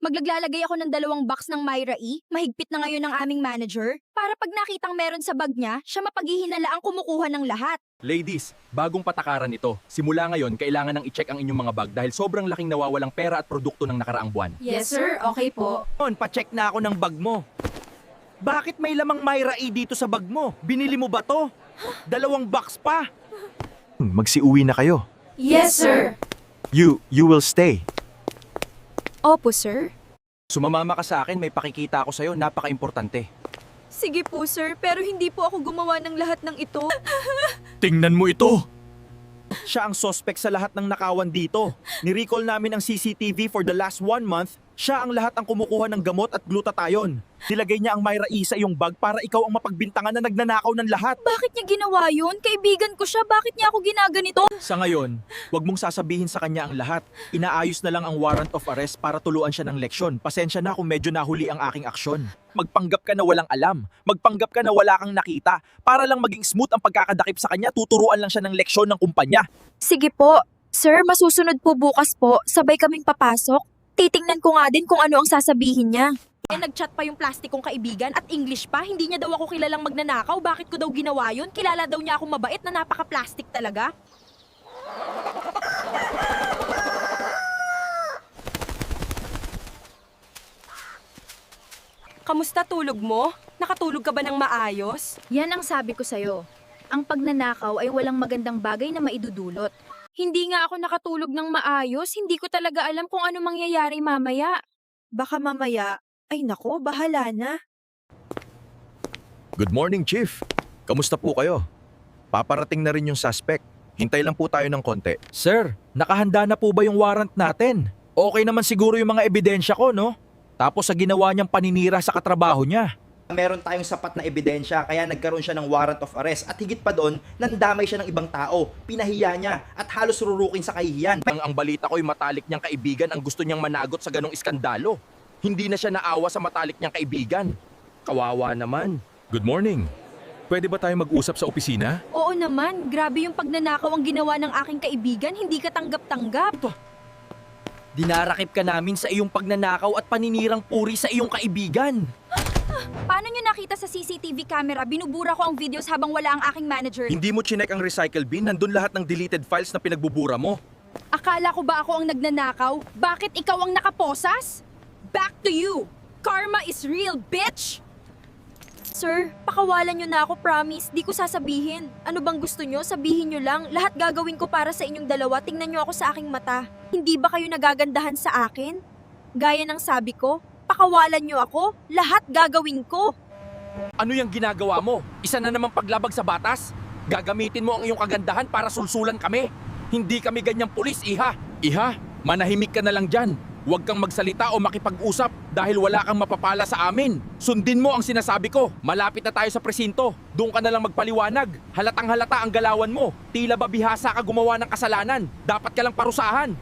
Maglalagay ako ng 2 box ng Myra E. Mahigpit na ngayon ng aming manager. Para pag nakitang meron sa bag niya, siya mapaghihinalaang kumukuha ng lahat. Ladies, bagong patakaran ito. Simula ngayon, kailangan nang i-check ang inyong mga bag dahil sobrang laking nawawalang pera at produkto ng nakaraang buwan. Yes sir, okay po. Pa-check na ako ng bag mo. Bakit may lamang Myra E dito sa bag mo? Binili mo ba to? 2 box pa. Magsiuwi na kayo. Yes sir. You will stay. Opo sir. Sumamama ka sa akin, may pakikita ako sa'yo, napaka-importante. Sige po sir, pero hindi po ako gumawa ng lahat ng ito. Tingnan mo ito! Siya ang suspect sa lahat ng nakawan dito. Ni-recall namin ang CCTV for the last 1 month. Siya ang lahat ang kumukuha ng gamot at glutathione. Nilagay niya ang Myra E sa iyong bag para ikaw ang mapagbintangan na nagnanakaw ng lahat. Bakit niya ginawa yun? Kaibigan ko siya, bakit niya ako ginaganito? Sa ngayon, huwag mong sasabihin sa kanya ang lahat. Inaayos na lang ang warrant of arrest para tuluan siya ng leksyon. Pasensya na kung medyo nahuli ang aking aksyon. Magpanggap ka na walang alam. Magpanggap ka na wala kang nakita. Para lang maging smooth ang pagkakadakip sa kanya, tuturuan lang siya ng leksyon ng kumpanya. Sige po. Sir, masusunod po bukas po. Sabay kaming papasok. Titingnan ko nga din kung ano ang sasabihin niya. Nag-chat pa yung plastikong kaibigan at English pa. Hindi niya daw ako kilalang magnanakaw. Bakit ko daw ginawa yun? Kilala daw niya akong mabait na napaka-plastic talaga. Kamusta tulog mo? Nakatulog ka ba ng maayos? Yan ang sabi ko sa'yo. Ang pagnanakaw ay walang magandang bagay na maidudulot. Hindi nga ako nakatulog ng maayos. Hindi ko talaga alam kung ano mangyayari mamaya. Baka mamaya, ay nako, bahala na. Good morning, Chief. Kamusta po kayo? Paparating na rin yung suspect. Hintay lang po tayo ng konti. Sir, nakahanda na po ba yung warrant natin? Okay naman siguro yung mga ebidensya ko, no? Tapos sa ginawa niyang paninira sa katrabaho niya. Meron tayong sapat na ebidensya kaya nagkaroon siya ng warrant of arrest at higit pa doon, nandamay siya ng ibang tao, pinahiya niya at halos rurukin sa kahihiyan. Ang balita ko'y matalik niyang kaibigan ang gusto niyang managot sa ganong iskandalo. Hindi na siya naawa sa matalik niyang kaibigan. Kawawa naman. Good morning. Pwede ba tayo mag-usap sa opisina? Oo naman, grabe yung pagnanakaw ang ginawa ng aking kaibigan. Hindi ka tanggap-tanggap. Dinarakip ka namin sa iyong pagnanakaw at paninirang puri sa iyong kaibigan. Paano nyo nakita sa CCTV camera? Binubura ko ang videos habang wala ang aking manager. Hindi mo chinek ang recycle bin? Nandun lahat ng deleted files na pinagbubura mo. Akala ko ba ako ang nagnanakaw? Bakit ikaw ang nakaposas? Back to you! Karma is real, bitch! Sir, pakawalan nyo na ako, promise. Di ko sasabihin. Ano bang gusto nyo? Sabihin nyo lang. Lahat gagawin ko para sa inyong dalawa. Tingnan nyo ako sa aking mata. Hindi ba kayo nagagandahan sa akin? Gaya ng sabi ko, pakawalan nyo ako. Lahat gagawin ko. Ano yung ginagawa mo? Isa na namang paglabag sa batas? Gagamitin mo ang iyong kagandahan para sulsulan kami? Hindi kami ganyang pulis, Iha. Iha, manahimik ka na lang dyan. Huwag kang magsalita o makipag-usap dahil wala kang mapapala sa amin. Sundin mo ang sinasabi ko. Malapit na tayo sa presinto. Doon ka na lang magpaliwanag. Halatang halata ang galawan mo. Tila ba bihasa ka gumawa ng kasalanan. Dapat ka lang parusahan.